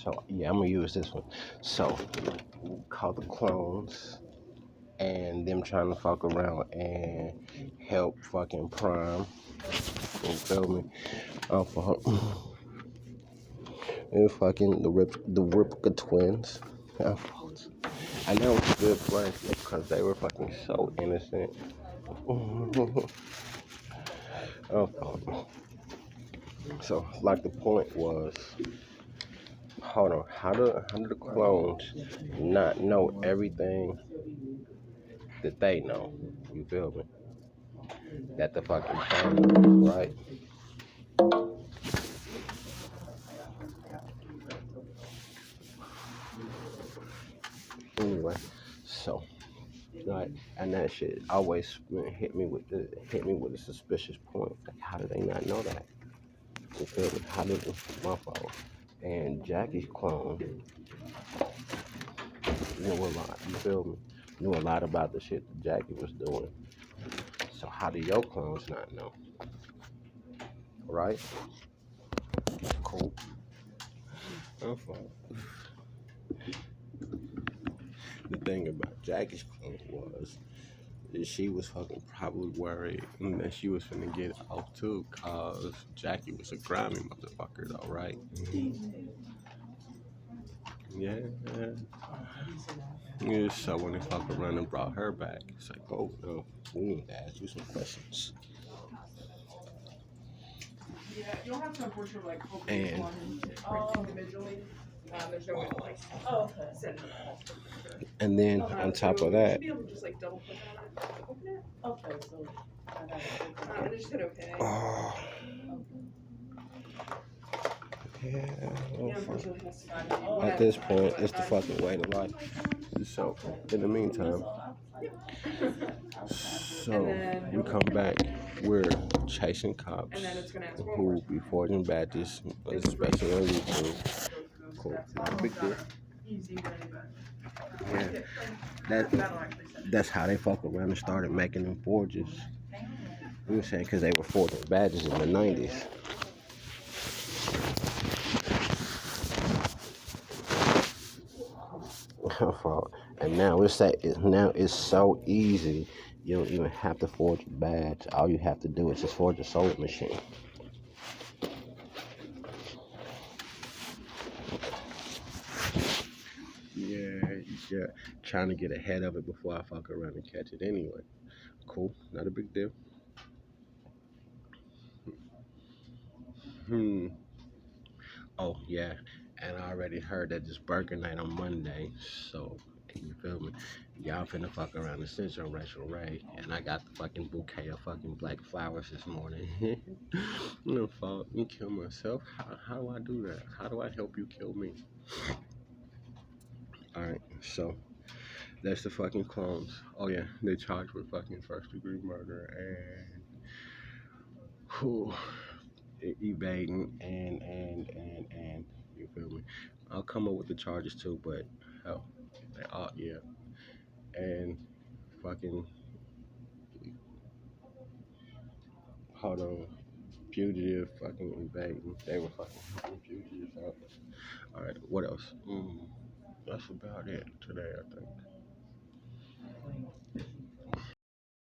So yeah, I'm gonna use this one. So call the clones and them trying to fuck around and help fucking Prime. You feel me? For and fucking the Ripka twins. And that was a good play because they were fucking so innocent. So like the point was, hold on, how do the clones not know everything that they know? You feel me? That the fucking phone, right? Anyway, so right, and that shit always hit me with a suspicious point. Like, how do they not know that? You feel me? How did my fault? And Jackie's clone knew a lot. You feel me? Knew a lot about the shit that Jackie was doing. So how do your clones not know? Right? Cool. My fault. The thing about Jackie's clone was that she was fucking probably worried that she was finna get out too, cause Jackie was a grimy motherfucker though, right? Yeah. Yeah, so when they fuck around and brought her back, it's like, oh no, we need to ask you some questions. Yeah, you'll have to unfortunately like open And one and print individually. There's no way to like send them all. and then on top So of you that, should be able to just like double click on it to open it. Okay, so and then just hit okay. oh yeah, Yeah, unfortunately, it has to at this point, it's the fucking way to life. So in the meantime, so we come back, we're chasing cops and then it's gonna ask who be forging badges, especially on YouTube. Cool, not a big deal. Yeah, that's how they fuck around and started making them forges. We were saying because they were forging badges in the 90s. And now it's so easy. You don't even have to forge a badge. All you have to do is just forge a sewing machine. Yeah. Trying to get ahead of it before I fuck around and catch it anyway. Cool, not a big deal. Hmm. Oh yeah, and I already heard that it's burger night on Monday, so you feel me? Y'all finna fuck around and snitch on Rachel Ray, and I got the fucking bouquet of fucking black flowers this morning. No fault, me kill myself. How do I do that? How do I help you kill me? All right, so that's the fucking clones. Oh yeah, they charged with fucking first-degree murder and whew, evading and you feel me? I'll come up with the charges too, but hell, they all yeah, and fucking hold on, fugitive fucking evading. They were fucking fugitives out. All right, what else? That's about it today, I think.